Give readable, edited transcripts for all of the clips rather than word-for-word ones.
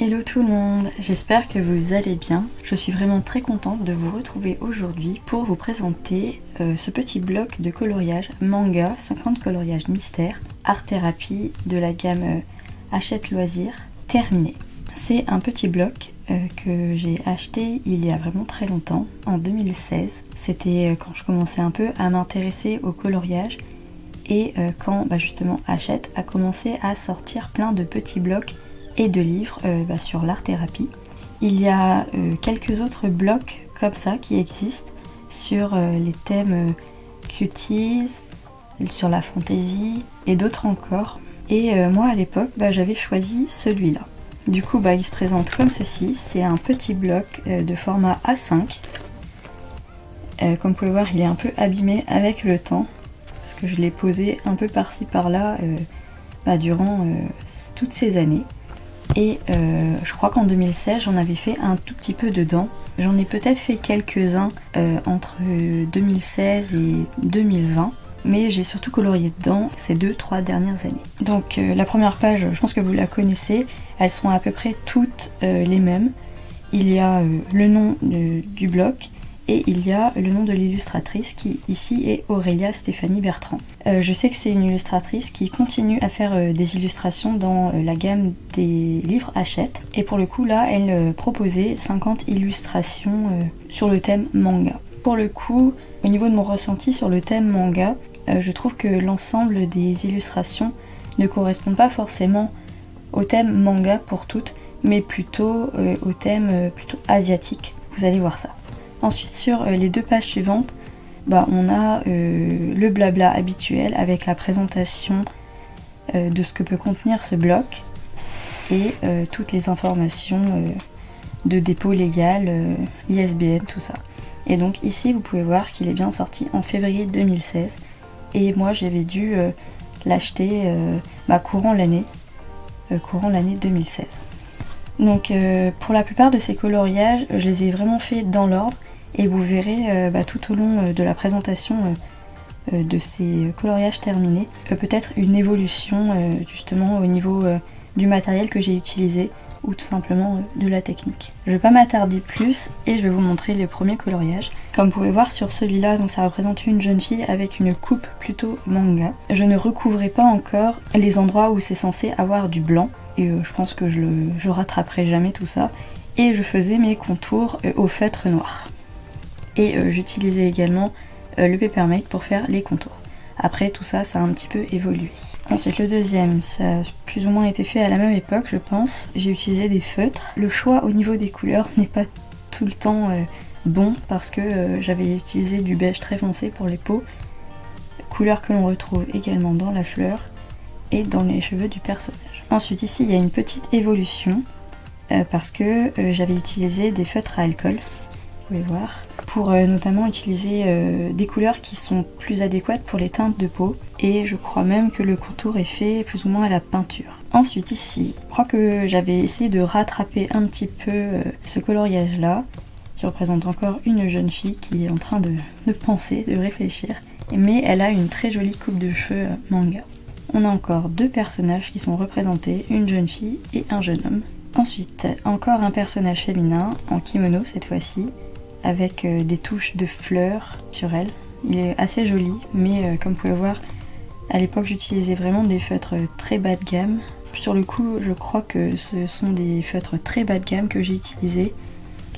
Hello tout le monde, j'espère que vous allez bien. Je suis vraiment très contente de vous retrouver aujourd'hui pour vous présenter ce petit bloc de coloriage manga, 50 coloriages mystères, art thérapie de la gamme Hachette Loisirs, terminé. C'est un petit bloc que j'ai acheté il y a vraiment très longtemps, en 2016. C'était quand je commençais un peu à m'intéresser au coloriage et quand justement Hachette a commencé à sortir plein de petits blocs et de livres sur l'art thérapie. Il y a quelques autres blocs comme ça qui existent sur les thèmes cuties, sur la fantasy et d'autres encore. Et moi à l'époque j'avais choisi celui-là. Du coup il se présente comme ceci, c'est un petit bloc de format A5. Comme vous pouvez voir, il est un peu abîmé avec le temps parce que je l'ai posé un peu par-ci par-là durant toutes ces années. Et je crois qu'en 2016 j'en avais fait un tout petit peu dedans. J'en ai peut-être fait quelques-uns entre 2016 et 2020. Mais j'ai surtout colorié dedans ces 2-3 dernières années. Donc la première page, je pense que vous la connaissez. Elles sont à peu près toutes les mêmes. Il y a le nom du bloc et il y a le nom de l'illustratrice qui ici est Aurélia Stéphanie Bertrand. Je sais que c'est une illustratrice qui continue à faire des illustrations dans la gamme des livres Hachette. Et pour le coup là, elle proposait 50 illustrations sur le thème manga. Pour le coup, au niveau de mon ressenti sur le thème manga, je trouve que l'ensemble des illustrations ne correspondent pas forcément au thème manga pour toutes, mais plutôt au thème plutôt asiatique. Vous allez voir ça. Ensuite, sur les 2 pages suivantes, on a le blabla habituel avec la présentation de ce que peut contenir ce bloc et toutes les informations de dépôt légal, ISBN, tout ça. Et donc ici, vous pouvez voir qu'il est bien sorti en février 2016 et moi j'avais dû l'acheter courant l'année 2016. Donc pour la plupart de ces coloriages, je les ai vraiment faits dans l'ordre. Et vous verrez tout au long de la présentation de ces coloriages terminés, peut-être une évolution justement au niveau du matériel que j'ai utilisé ou tout simplement de la technique. Je ne vais pas m'attarder plus et je vais vous montrer les premiers coloriages. Comme vous pouvez voir sur celui-là, donc ça représente une jeune fille avec une coupe plutôt manga. Je ne recouvrais pas encore les endroits où c'est censé avoir du blanc et je pense que je rattraperai jamais tout ça. Et je faisais mes contours au feutre noir. Et j'utilisais également le Papermate pour faire les contours. Après tout ça, ça a un petit peu évolué. Ensuite le deuxième, ça a plus ou moins été fait à la même époque je pense. J'ai utilisé des feutres. Le choix au niveau des couleurs n'est pas tout le temps bon parce que j'avais utilisé du beige très foncé pour les peaux. Couleur que l'on retrouve également dans la fleur et dans les cheveux du personnage. Ensuite ici il y a une petite évolution parce que j'avais utilisé des feutres à alcool. Vous pouvez voir, pour notamment utiliser des couleurs qui sont plus adéquates pour les teintes de peau et je crois même que le contour est fait plus ou moins à la peinture. Ensuite ici, je crois que j'avais essayé de rattraper un petit peu ce coloriage là qui représente encore une jeune fille qui est en train de penser, de réfléchir, mais elle a une très jolie coupe de cheveux manga. On a encore 2 personnages qui sont représentés, une jeune fille et un jeune homme. Ensuite, encore un personnage féminin en kimono cette fois-ci, avec des touches de fleurs sur elle. Il est assez joli, mais comme vous pouvez voir, à l'époque j'utilisais vraiment des feutres très bas de gamme. Sur le coup, je crois que ce sont des feutres très bas de gamme que j'ai utilisés.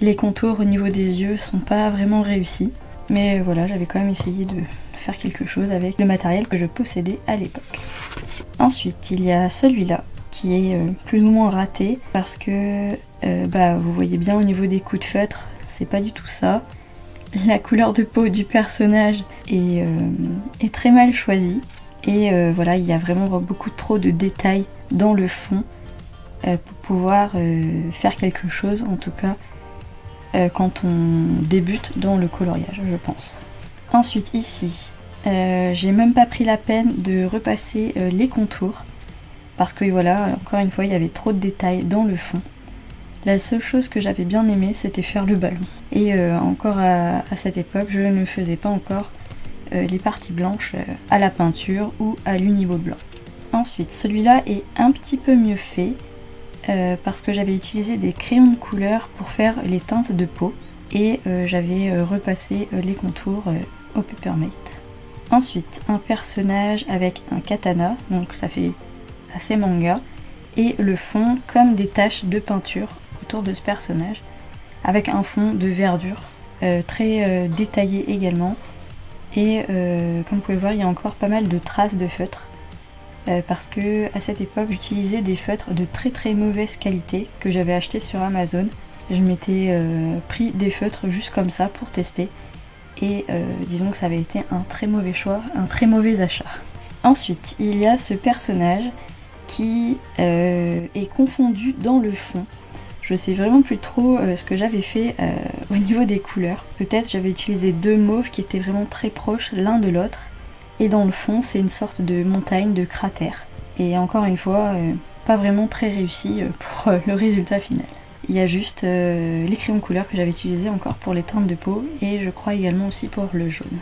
Les contours au niveau des yeux sont pas vraiment réussis, mais voilà, j'avais quand même essayé de faire quelque chose avec le matériel que je possédais à l'époque. Ensuite, il y a celui-là, qui est plus ou moins raté, parce que vous voyez bien au niveau des coups de feutre, c'est pas du tout ça. La couleur de peau du personnage est très mal choisie. Et voilà, il y a vraiment beaucoup trop de détails dans le fond pour pouvoir faire quelque chose, en tout cas quand on débute dans le coloriage, je pense. Ensuite ici, j'ai même pas pris la peine de repasser les contours parce que voilà, encore une fois, il y avait trop de détails dans le fond. La seule chose que j'avais bien aimé, c'était faire le ballon. Et encore à cette époque, je ne faisais pas encore les parties blanches à la peinture ou à l'univeau blanc. Ensuite, celui-là est un petit peu mieux fait. parce que j'avais utilisé des crayons de couleur pour faire les teintes de peau et j'avais repassé les contours au Papermate. Ensuite, un personnage avec un katana, donc ça fait assez manga, et le fond comme des taches de peinture autour de ce personnage, avec un fond de verdure très détaillé également. Et comme vous pouvez voir, il y a encore pas mal de traces de feutre, parce que à cette époque j'utilisais des feutres de très mauvaise qualité que j'avais acheté sur Amazon. Je m'étais pris des feutres juste comme ça pour tester, et disons que ça avait été un très mauvais choix, un très mauvais achat. Ensuite, il y a ce personnage qui est confondu dans le fond. Je sais vraiment plus trop ce que j'avais fait au niveau des couleurs. Peut-être j'avais utilisé deux mauves qui étaient vraiment très proches l'un de l'autre. Et dans le fond, c'est une sorte de montagne, de cratère. Et encore une fois, pas vraiment très réussi pour le résultat final. Il y a juste les crayons de couleur que j'avais utilisés encore pour les teintes de peau, et je crois également aussi pour le jaune.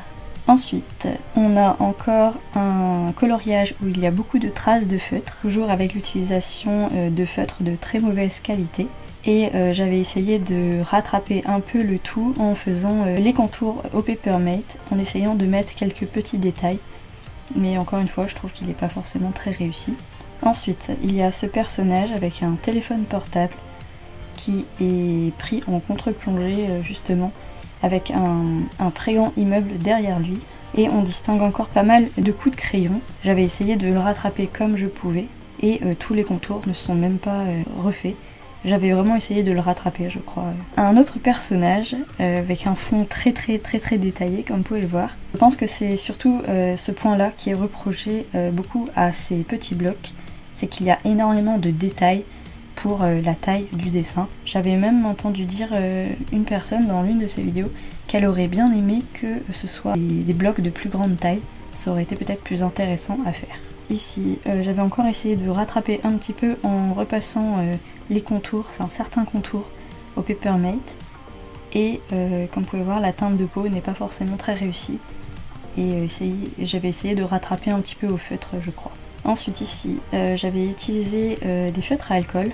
Ensuite, on a encore un coloriage où il y a beaucoup de traces de feutre, toujours avec l'utilisation de feutres de très mauvaise qualité. Et j'avais essayé de rattraper un peu le tout en faisant les contours au Papermate, en essayant de mettre quelques petits détails. Mais encore une fois, je trouve qu'il n'est pas forcément très réussi. Ensuite, il y a ce personnage avec un téléphone portable qui est pris en contre-plongée justement, avec un très grand immeuble derrière lui. Et on distingue encore pas mal de coups de crayon. J'avais essayé de le rattraper comme je pouvais, et tous les contours ne sont même pas refaits. J'avais vraiment essayé de le rattraper, je crois. Un autre personnage avec un fond très détaillé, comme vous pouvez le voir. Je pense que c'est surtout ce point-là qui est reproché beaucoup à ces petits blocs. C'est qu'il y a énormément de détails pour la taille du dessin. J'avais même entendu dire une personne dans l'une de ses vidéos qu'elle aurait bien aimé que ce soit des blocs de plus grande taille. Ça aurait été peut-être plus intéressant à faire. Ici, j'avais encore essayé de rattraper un petit peu en repassant les contours, c'est un certain contour au Papermate. Et comme vous pouvez voir, la teinte de peau n'est pas forcément très réussie. Et j'avais essayé de rattraper un petit peu au feutre, je crois. Ensuite ici, j'avais utilisé des feutres à alcool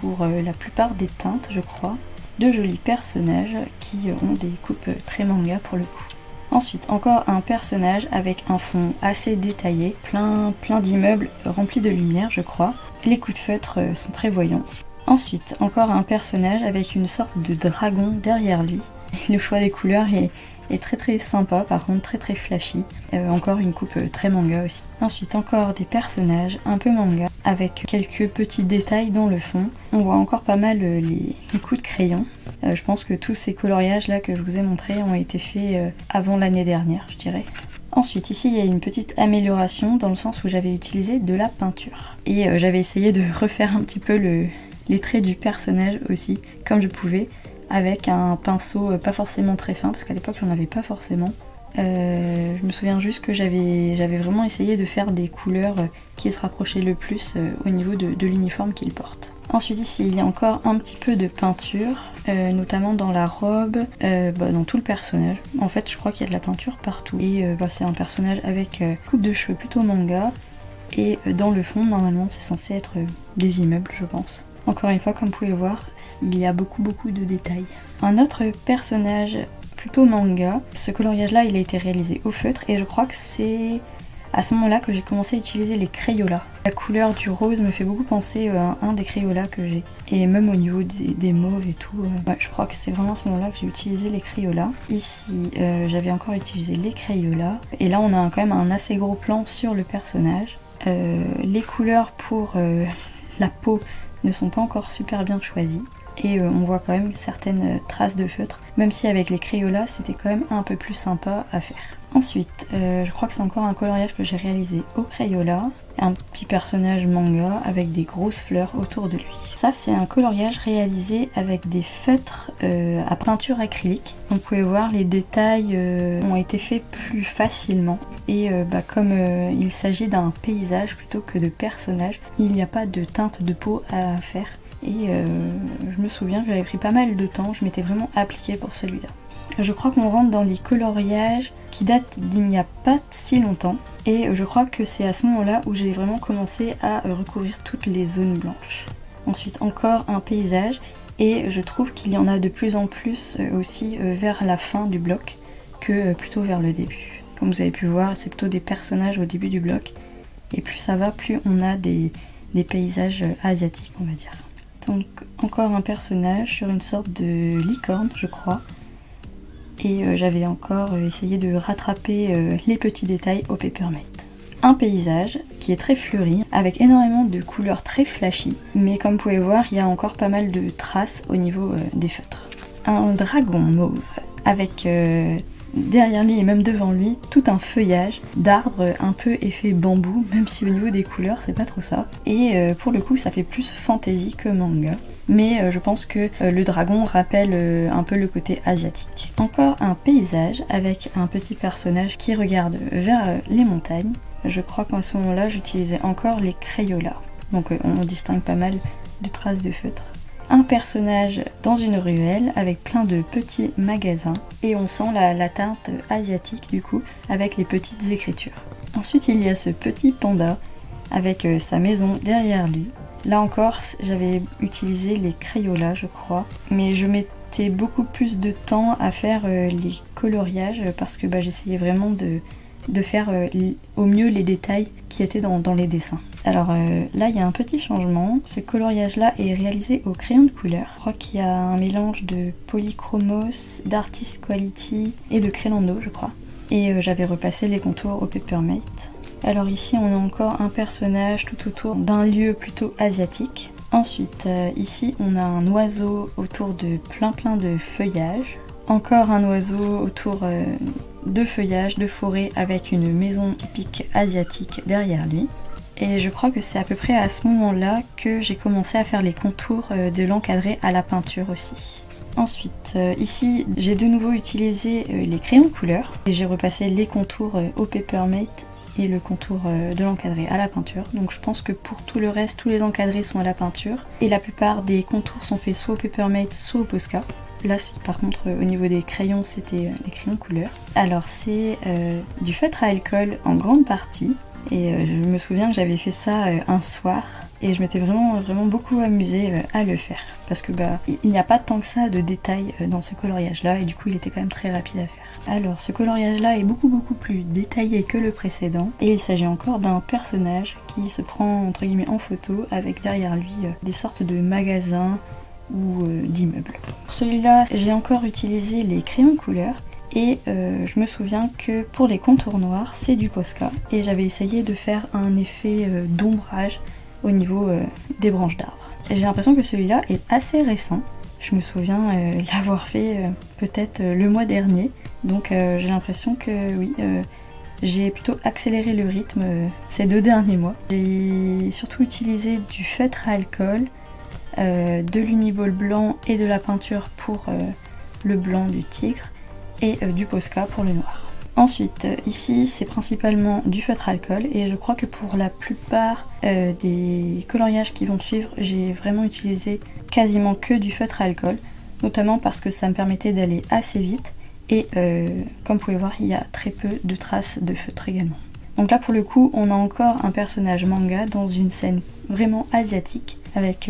pour la plupart des teintes, je crois. De jolis personnages qui ont des coupes très manga pour le coup. Ensuite, encore un personnage avec un fond assez détaillé, plein d'immeubles remplis de lumière, je crois. Les coups de feutre sont très voyants. Ensuite, encore un personnage avec une sorte de dragon derrière lui. Le choix des couleurs est très sympa, par contre très flashy. Encore une coupe très manga aussi. Ensuite, encore des personnages un peu manga, avec quelques petits détails dans le fond. On voit encore pas mal les coups de crayon. Je pense que tous ces coloriages là que je vous ai montrés ont été faits avant l'année dernière, je dirais. Ensuite, ici il y a une petite amélioration dans le sens où j'avais utilisé de la peinture. Et j'avais essayé de refaire un petit peu les traits du personnage aussi, comme je pouvais, avec un pinceau pas forcément très fin, parce qu'à l'époque j'en avais pas forcément. Je me souviens juste que j'avais vraiment essayé de faire des couleurs qui se rapprochaient le plus au niveau de l'uniforme qu'il porte. Ensuite ici il y a encore un petit peu de peinture, notamment dans la robe, dans tout le personnage. En fait je crois qu'il y a de la peinture partout. Et c'est un personnage avec coupe de cheveux plutôt manga. Et dans le fond normalement c'est censé être des immeubles je pense. Encore une fois, comme vous pouvez le voir, il y a beaucoup de détails. Un autre personnage plutôt manga, ce coloriage-là, il a été réalisé au feutre et je crois que c'est à ce moment-là que j'ai commencé à utiliser les Crayolas. La couleur du rose me fait beaucoup penser à un des Crayolas que j'ai. Et même au niveau des mauves et tout, je crois que c'est vraiment à ce moment-là que j'ai utilisé les Crayolas. Ici, j'avais encore utilisé les Crayolas. Et là, on a quand même un assez gros plan sur le personnage. Les couleurs pour la peau ne sont pas encore super bien choisies. Et on voit quand même certaines traces de feutre, même si avec les Crayolas c'était quand même un peu plus sympa à faire. Ensuite, je crois que c'est encore un coloriage que j'ai réalisé au Crayola, un petit personnage manga avec des grosses fleurs autour de lui. Ça c'est un coloriage réalisé avec des feutres à peinture acrylique. Donc vous pouvez voir les détails ont été faits plus facilement. Et comme il s'agit d'un paysage plutôt que de personnages, il n'y a pas de teinte de peau à faire. Et je me souviens que j'avais pris pas mal de temps, je m'étais vraiment appliquée pour celui-là. Je crois qu'on rentre dans les coloriages qui datent d'il n'y a pas si longtemps. Et je crois que c'est à ce moment-là où j'ai vraiment commencé à recouvrir toutes les zones blanches. Ensuite encore un paysage, et je trouve qu'il y en a de plus en plus aussi vers la fin du bloc que plutôt vers le début. Comme vous avez pu voir, c'est plutôt des personnages au début du bloc, et plus ça va, plus on a des paysages asiatiques, on va dire. Donc encore un personnage sur une sorte de licorne, je crois, et j'avais encore essayé de rattraper les petits détails au Papermate. Un paysage qui est très fleuri, avec énormément de couleurs très flashy, mais comme vous pouvez voir, il y a encore pas mal de traces au niveau des feutres. Un dragon mauve, avec derrière lui et même devant lui, tout un feuillage d'arbres un peu effet bambou, même si au niveau des couleurs c'est pas trop ça. Et pour le coup ça fait plus fantasy que manga. Mais je pense que le dragon rappelle un peu le côté asiatique. Encore un paysage avec un petit personnage qui regarde vers les montagnes. Je crois qu'à ce moment-là j'utilisais encore les Crayolas. Donc on distingue pas mal de traces de feutre. Un personnage dans une ruelle avec plein de petits magasins et on sent la teinte asiatique du coup avec les petites écritures. Ensuite il y a ce petit panda avec sa maison derrière lui. Là encore j'avais utilisé les Crayolas je crois, mais je mettais beaucoup plus de temps à faire les coloriages parce que j'essayais vraiment de faire au mieux les détails qui étaient dans les dessins. Alors là il y a un petit changement, ce coloriage là est réalisé au crayon de couleur. Je crois qu'il y a un mélange de polychromos, d'artist quality et de crayon d'eau je crois. Et j'avais repassé les contours au Papermate. Alors ici on a encore un personnage tout autour d'un lieu plutôt asiatique. Ensuite ici on a un oiseau autour de plein de feuillages. Encore un oiseau autour de feuillage, de forêt avec une maison typique asiatique derrière lui. Et je crois que c'est à peu près à ce moment-là que j'ai commencé à faire les contours de l'encadré à la peinture aussi. Ensuite, ici j'ai de nouveau utilisé les crayons de couleur et j'ai repassé les contours au Papermate et le contour de l'encadré à la peinture. Donc je pense que pour tout le reste, tous les encadrés sont à la peinture et la plupart des contours sont faits soit au Papermate, soit au Posca. Là par contre au niveau des crayons c'était les crayons couleur. Alors c'est du feutre à alcool en grande partie et je me souviens que j'avais fait ça un soir et je m'étais vraiment beaucoup amusée à le faire parce que il n'y a pas tant que ça de détails dans ce coloriage là et du coup il était quand même très rapide à faire. Alors ce coloriage là est beaucoup plus détaillé que le précédent et il s'agit encore d'un personnage qui se prend entre guillemets en photo avec derrière lui des sortes de magasins ou d'immeubles. Pour celui-là, j'ai encore utilisé les crayons couleur et je me souviens que pour les contours noirs, c'est du Posca et j'avais essayé de faire un effet d'ombrage au niveau des branches d'arbres. J'ai l'impression que celui-là est assez récent. Je me souviens l'avoir fait peut-être le mois dernier, donc j'ai l'impression que oui, j'ai plutôt accéléré le rythme ces 2 derniers mois. J'ai surtout utilisé du feutre à alcool, de l'uniball blanc et de la peinture pour le blanc du tigre et du Posca pour le noir. Ensuite ici c'est principalement du feutre alcool et je crois que pour la plupart des coloriages qui vont suivre j'ai vraiment utilisé quasiment que du feutre alcool, notamment parce que ça me permettait d'aller assez vite et comme vous pouvez voir il y a très peu de traces de feutre également. Donc là pour le coup on a encore un personnage manga dans une scène vraiment asiatique avec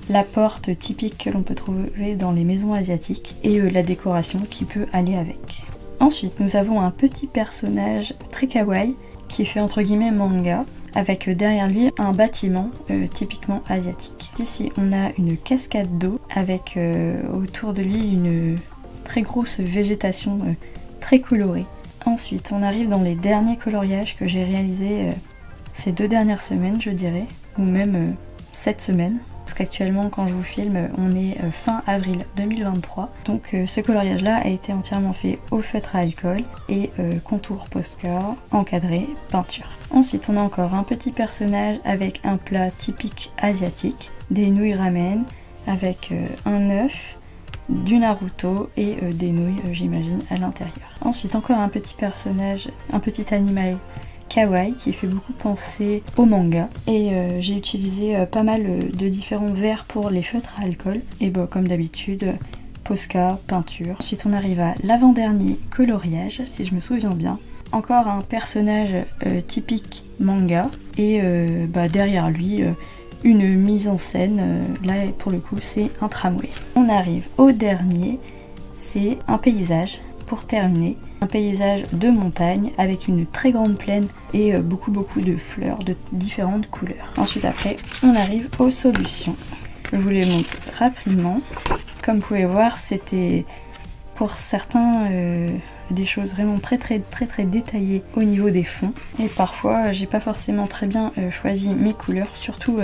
la porte typique que l'on peut trouver dans les maisons asiatiques et la décoration qui peut aller avec. Ensuite nous avons un petit personnage très kawaii qui fait entre guillemets manga avec derrière lui un bâtiment typiquement asiatique. Ici on a une cascade d'eau avec autour de lui une très grosse végétation très colorée. Ensuite on arrive dans les derniers coloriages que j'ai réalisés ces 2 dernières semaines je dirais, ou même cette semaine. Parce qu'actuellement quand je vous filme on est fin avril 2023 donc ce coloriage là a été entièrement fait au feutre à alcool et contour Posca, encadré, peinture. Ensuite on a encore un petit personnage avec un plat typique asiatique, des nouilles ramen avec un œuf, du Naruto et des nouilles j'imagine à l'intérieur. Ensuite encore un petit personnage, un petit animal kawaii qui fait beaucoup penser au manga et j'ai utilisé pas mal de différents verres pour les feutres à alcool et comme d'habitude Posca, peinture. Ensuite on arrive à l'avant-dernier coloriage si je me souviens bien. Encore un personnage typique manga et derrière lui une mise en scène. Là pour le coup c'est un tramway. On arrive au dernier, c'est un paysage pour terminer. Un paysage de montagne avec une très grande plaine et beaucoup de fleurs de différentes couleurs. Ensuite après on arrive aux solutions. Je vous les montre rapidement. Comme vous pouvez voir, c'était pour certains des choses vraiment très détaillées au niveau des fonds. Et parfois j'ai pas forcément très bien choisi mes couleurs, surtout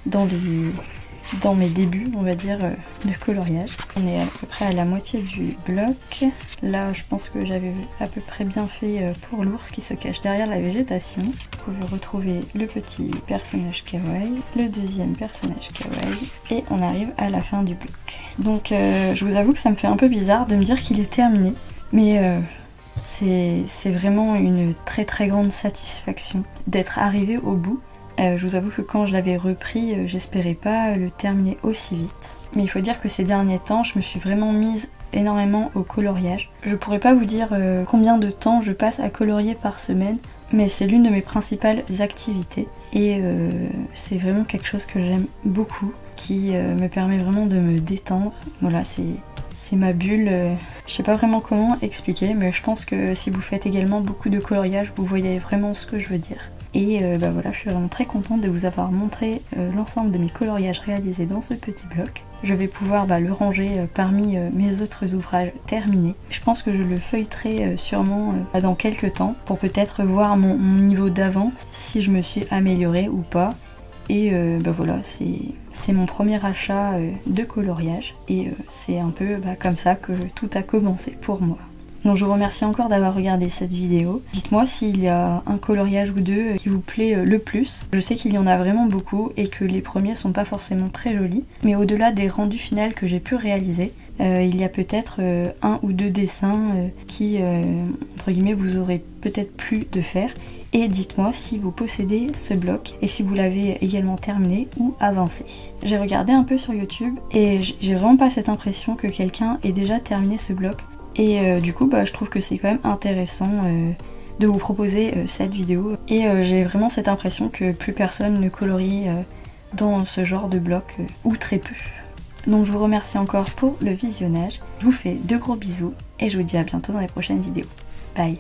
dans mes débuts, on va dire, de coloriage. On est à peu près à la moitié du bloc. Là, je pense que j'avais à peu près bien fait pour l'ours qui se cache derrière la végétation. Vous pouvez retrouver le petit personnage kawaii, le deuxième personnage kawaii, et on arrive à la fin du bloc. Donc, je vous avoue que ça me fait un peu bizarre de me dire qu'il est terminé, mais c'est vraiment une très grande satisfaction d'être arrivé au bout. Je vous avoue que quand je l'avais repris, j'espérais pas le terminer aussi vite. Mais il faut dire que ces derniers temps, je me suis vraiment mise énormément au coloriage. Je pourrais pas vous dire combien de temps je passe à colorier par semaine, mais c'est l'une de mes principales activités. Et c'est vraiment quelque chose que j'aime beaucoup, qui me permet vraiment de me détendre. Voilà, c'est ma bulle. Je sais pas vraiment comment expliquer, mais je pense que si vous faites également beaucoup de coloriage, vous voyez vraiment ce que je veux dire. Et voilà, je suis vraiment très contente de vous avoir montré l'ensemble de mes coloriages réalisés dans ce petit bloc. Je vais pouvoir le ranger parmi mes autres ouvrages terminés. Je pense que je le feuilleterai sûrement dans quelques temps pour peut-être voir mon niveau d'avant, si je me suis améliorée ou pas. Et voilà, c'est mon premier achat de coloriage et c'est un peu comme ça que tout a commencé pour moi. Donc je vous remercie encore d'avoir regardé cette vidéo. Dites-moi s'il y a un coloriage ou deux qui vous plaît le plus. Je sais qu'il y en a vraiment beaucoup et que les premiers sont pas forcément très jolis. Mais au-delà des rendus finaux que j'ai pu réaliser, il y a peut-être un ou deux dessins qui, entre guillemets, vous aurez peut-être plu de faire. Et dites-moi si vous possédez ce bloc et si vous l'avez également terminé ou avancé. J'ai regardé un peu sur YouTube et j'ai vraiment pas cette impression que quelqu'un ait déjà terminé ce bloc. Et du coup je trouve que c'est quand même intéressant de vous proposer cette vidéo. Et j'ai vraiment cette impression que plus personne ne colorie dans ce genre de bloc, ou très peu. Donc je vous remercie encore pour le visionnage, je vous fais de gros bisous et je vous dis à bientôt dans les prochaines vidéos. Bye!